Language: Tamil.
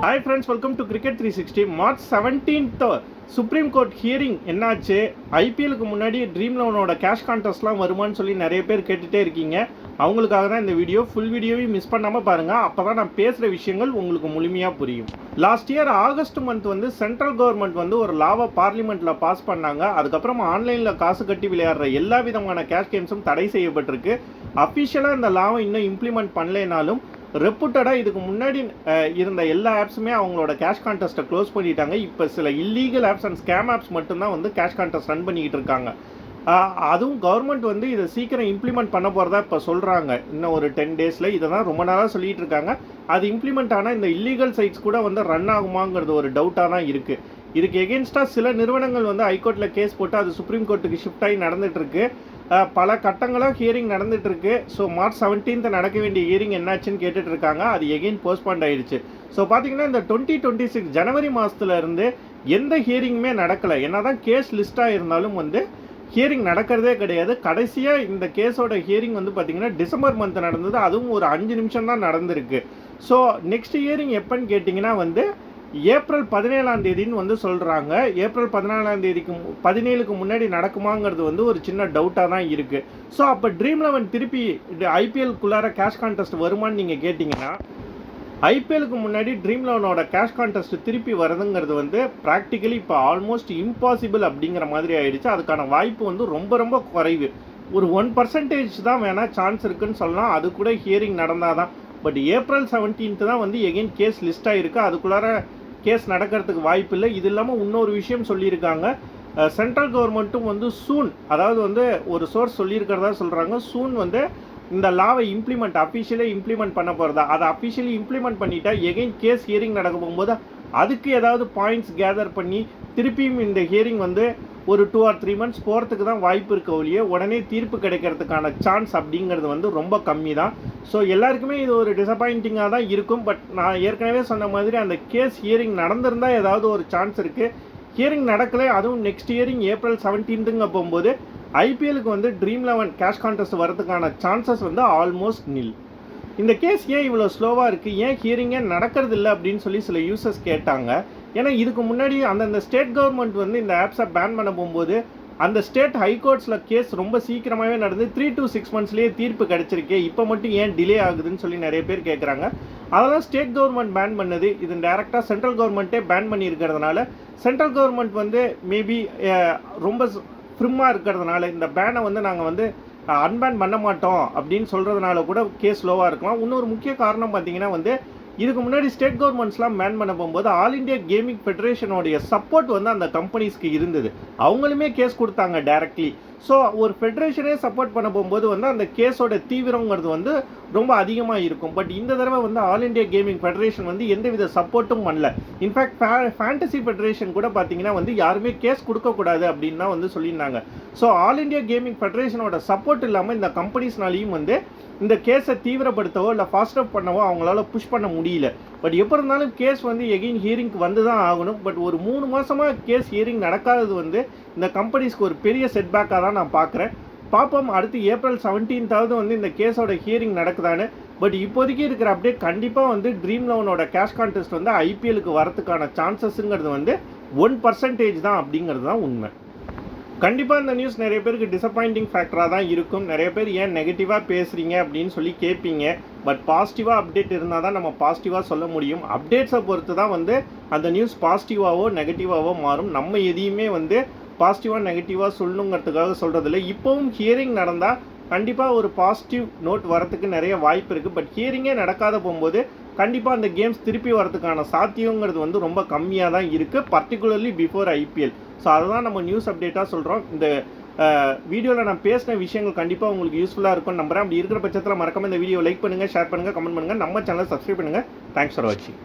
Hi friends, welcome to Cricket 360. March 17th supreme court hearing என்னாச்சு? ஐபிஎலுக்கு முன்னாடி ட்ரீம் லெவனோட கேஷ் கான்டெஸ்ட்லாம் வருமானு சொல்லி நிறைய பேர் கேட்டுகிட்டே இருக்கீங்க. அவங்களுக்காக தான் இந்த வீடியோ. ஃபுல் வீடியோவையும் மிஸ் பண்ணாமல் பாருங்கள். அப்போ தான் நான் பேசுகிற விஷயங்கள் உங்களுக்கு முழுமையாக புரியும். Last year August month central government ஒரு லாவை பார்லிமெண்ட்டில் பாஸ் பண்ணாங்க. அதுக்கப்புறம் ஆன்லைனில் காசு கட்டி விளையாடுற எல்லா விதமான கேஷ் கேம்ஸும் தடை செய்யப்பட்டிருக்கு. அஃபிஷியலாக இந்த லாவை இன்னும் இம்ப்ளிமெண்ட் பண்ணலைனாலும் ரெப்புட்டடாக இதுக்கு முன்னாடி இருந்த எல்லா ஆப்ஸுமே அவங்களோட கேஷ் கான்டெஸ்ட்டை க்ளோஸ் பண்ணிட்டாங்க. இப்போ சில illegal apps and scam apps மட்டும்தான் கேஷ் கான்டெஸ்ட் ரன் பண்ணிக்கிட்டு இருக்காங்க. அதுவும் கவர்மெண்ட் இதை சீக்கிரம் இம்ப்ளிமெண்ட் பண்ண போகிறதா இப்போ சொல்கிறாங்க. இன்னும் ஒரு 10 days இதை தான் ரொம்ப நாளாக சொல்லிகிட்டு இருக்காங்க. அது இம்ப்ளிமெண்ட் ஆனால் இந்த இல்லீகல் சைட்ஸ் கூட ரன் ஆகுமாங்கிறது ஒரு டவுட்டாக தான் இருக்குது. இதுக்கு எகென்ஸ்டாக சில நிறுவனங்கள் ஹைகோர்ட்டில் கேஸ் போட்டு அது சுப்ரீம் கோர்ட்டுக்கு ஷிஃப்ட் ஆகி நடந்துகிட்ருக்கு. பல கட்டங்களாக ஹியரிங் நடந்துகிட்ருக்கு. ஸோ மார்ச் 17th நடக்க வேண்டிய ஹியரிங் என்னாச்சுன்னு கேட்டுட்டு இருக்காங்க. அது எகெயின் போஸ்ட்பாண்ட் ஆயிடுச்சு. ஸோ பார்த்தீங்கன்னா இந்த 2026 ஜனவரி மாதத்துலேருந்து எந்த ஹியரிங்குமே நடக்கலை. என்ன தான் கேஸ் லிஸ்ட்டாக இருந்தாலும் ஹியரிங் நடக்கிறதே கிடையாது. கடைசியாக இந்த கேஸோட ஹியரிங் பார்த்தீங்கன்னா டிசம்பர் மந்த் நடந்தது. அதுவும் ஒரு 5 நிமிஷம் தான் நடந்திருக்கு. ஸோ நெக்ஸ்ட் ஹியரிங் எப்போன்னு கேட்டிங்கன்னா ஏப்ரல் 17 சொல்கிறாங்க. ஏப்ரல் 17க்கு முன்னாடி நடக்குமாங்கிறது ஒரு சின்ன டவுட்டாக தான் இருக்குது. ஸோ அப்போ ட்ரீம் லெவன் திருப்பி ஐபிஎல்குள்ளார கேஷ் கான்டெஸ்ட் வருமானு நீங்கள் கேட்டிங்கன்னா, ஐபிஎலுக்கு முன்னாடி ட்ரீம் லெவனோட கேஷ் கான்டெஸ்ட் திருப்பி வருதுங்கிறது ப்ராக்டிக்கலி இப்போ ஆல்மோஸ்ட் இம்பாசிபிள் அப்படிங்கிற மாதிரி ஆயிடுச்சு. அதுக்கான வாய்ப்பு ரொம்ப ரொம்ப குறைவு. ஒரு 1% தான் வேணால் சான்ஸ் இருக்குன்னு சொல்லலாம். அது கூட ஹியரிங் நடந்தால் தான். பட் ஏப்ரல் 17th தான் எகெயின் கேஸ் லிஸ்ட் ஆகிருக்கு. அதுக்குள்ளார கேஸ் நடக்கிறதுக்கு வாய்ப்பு இல்லை. இது இல்லாமல் இன்னொரு விஷயம் சொல்லியிருக்காங்க. சென்ட்ரல் கவர்மெண்ட்டும் சூன், அதாவது ஒரு சோர்ஸ் சொல்லியிருக்கிறதா சொல்கிறாங்க, சூன் இந்த லாவை அஃபிஷியலாக இம்ப்ளிமெண்ட் பண்ண போகிறதா. அதை அஃபிஷியலி இம்ப்ளிமெண்ட் பண்ணிட்டா எகெயின் கேஸ் ஹியரிங் நடக்க போகும்போது அதுக்கு ஏதாவது பாயிண்ட்ஸ் கேதர் பண்ணி திருப்பியும் இந்த ஹியரிங் ஒரு 2 or 3 months போகிறதுக்கு தான் வாய்ப்பு இருக்க ஒழிய உடனே தீர்ப்பு கிடைக்கிறதுக்கான சான்ஸ் அப்படிங்கிறது ரொம்ப கம்மி தான். ஸோ எல்லாருக்குமே இது ஒரு டிசப்பாயிண்டிங்காக தான் இருக்கும். பட் நான் ஏற்கனவே சொன்ன மாதிரி அந்த கேஸ் ஹியரிங் நடந்திருந்தால் ஏதாவது ஒரு சான்ஸ் இருக்குது. ஹியரிங் நடக்கலை. அதுவும் நெக்ஸ்ட் ஹியரிங் ஏப்ரல் 17th போகும்போது ஐபிஎலுக்கு ட்ரீம் லெவன் கேஷ் கான்டெஸ்ட் வரதுக்கான சான்சஸ் ஆல்மோஸ்ட் நில். இந்த கேஸ் ஏன் இவ்வளோ ஸ்லோவாக இருக்குது, ஏன் ஹியரிங்கே நடக்கிறது இல்லை அப்படின்னு சொல்லி சில யூசர்ஸ் கேட்டாங்க. ஏன்னா இதுக்கு முன்னாடி அந்தந்த ஸ்டேட் கவர்மெண்ட் இந்த ஆப்ஸை பேன் பண்ண போகும்போது அந்த ஸ்டேட் ஹைகோர்ட்ஸில் கேஸ் ரொம்ப சீக்கிரமாகவே நடந்து 3 to 6 monthsலேயே தீர்ப்பு கிடச்சிருக்கே. இப்போ மட்டும் ஏன் டிலே ஆகுதுன்னு சொல்லி நிறைய பேர் கேட்குறாங்க. அதெல்லாம் ஸ்டேட் கவர்மெண்ட் பேன் பண்ணது. இது டேரெக்டாக சென்ட்ரல் கவர்மெண்ட்டே பேன் பண்ணியிருக்கிறதுனால சென்ட்ரல் கவர்மெண்ட் மேபி ரொம்ப ஃப்ரிம்மாக இருக்கிறதுனால இந்த பேனை நாங்கள் அன்பேன் பண்ண மாட்டோம் அப்படின்னு சொல்கிறதுனால கூட கேஸ் ஸ்லோவாக இருக்கலாம். இன்னொரு முக்கிய காரணம் பார்த்தீங்கன்னா இதுக்கு முன்னாடி ஸ்டேட் கவர்மெண்ட்ஸ்லாம் பேன் பண்ண போகும்போது ஆல் இண்டியா கேமிங் ஃபெடரேஷனோடைய சப்போர்ட் அந்த கம்பெனிஸ்க்கு இருந்தது. அவங்களுமே கேஸ் கொடுத்தாங்க டைரக்ட்லி. ஸோ ஒரு ஃபெடரேஷனே சப்போர்ட் பண்ண போகும்போது அந்த கேஸோட தீவிரங்கிறது ரொம்ப அதிகமாக இருக்கும். பட் இந்த தடவை ஆல் இண்டியா கேமிங் ஃபெடரேஷன் எந்தவித சப்போர்ட்டும் பண்ணல. இன்ஃபேக்ட் ஃபேண்டசி ஃபெடரேஷன் கூட பார்த்தீங்கன்னா யாருமே கேஸ் கொடுக்கக்கூடாது அப்படின்னு தான் சொல்லியிருந்தாங்க. ஸோ ஆல் இண்டியா கேமிங் ஃபெடரேஷனோட சப்போர்ட் இல்லாமல் இந்த கம்பெனிஸ்னாலையும் இந்த கேஸை தீவிரப்படுத்தவோ இல்லை ஃபாஸ்ட் அப் பண்ணவோ அவங்களால புஷ் பண்ண முடியல. பட் எப்போ இருந்தாலும் கேஸ் எகெயின் ஹியரிங்க்கு தான் ஆகணும். பட் ஒரு 3 மாதமாக கேஸ் ஹியரிங் நடக்காதது இந்த கம்பெனிஸ்க்கு ஒரு பெரிய செட்பேக்காக தான் நான் பார்க்குறேன். பார்ப்போம் அடுத்து ஏப்ரல் 17th இந்த கேஸோட ஹியரிங் நடக்குதான்னு. பட் இப்போதைக்கு இருக்கிற அப்டேட் கண்டிப்பாக ட்ரீம் லெவனோட கேஷ் கான்டெஸ்ட் ஐபிஎலுக்கு வரதுக்கான சான்சஸ்ங்கிறது 1% தான் அப்படிங்கிறது தான் உண்மை. கண்டிப்பாக இந்த நியூஸ் நிறைய பேருக்கு டிசப்பாயிண்டிங் ஃபேக்டராக தான் இருக்கும். நிறைய பேர் ஏன் நெகட்டிவாக பேசுகிறீங்க அப்படின்னு சொல்லி கேட்பீங்க. பட் பாசிட்டிவாக அப்டேட் இருந்தால் தான் நம்ம பாசிட்டிவாக சொல்ல முடியும். அப்டேட்ஸை பொறுத்து தான் அந்த நியூஸ் பாசிட்டிவாகவோ நெகட்டிவாகவோ மாறும். நம்ம எதையுமே பாசிட்டிவாக நெகட்டிவாக சொல்லணுங்கிறதுக்காக சொல்கிறதில்ல. இப்போவும் ஹியரிங் நடந்தால் கண்டிப்பாக ஒரு பாசிட்டிவ் நோட் வரத்துக்கு நிறைய வாய்ப்பு இருக்குது. பட் ஹியரிங்கே நடக்காத போகும்போது கண்டிப்பாக அந்த கேம்ஸ் திருப்பி வரதுக்கான சாத்தியங்கிறது ரொம்ப கம்மியாக தான் இருக்குது, பர்டிகுலர்லி பிஃபோர் ஐபிஎல். ஸோ அதுதான் நம்ம நியூஸ் அப்டேட்டாக சொல்கிறோம். இந்த வீடியோவில் நான் பேசின விஷயங்கள் கண்டிப்பாக உங்களுக்கு யூஸ்ஃபுல்லாக இருக்கும்னு நம்புகிறேன். அப்படி இருக்கிற பட்சத்தில் மறக்காம இந்த வீடியோ லைக் பண்ணுங்கள், ஷேர் பண்ணுங்கள், கமெண்ட் பண்ணுங்கள், நம்ம சேனலை சப்ஸ்கிரைப் பண்ணுங்கள். தேங்க்ஸ் ஃபார் வாட்சிங்.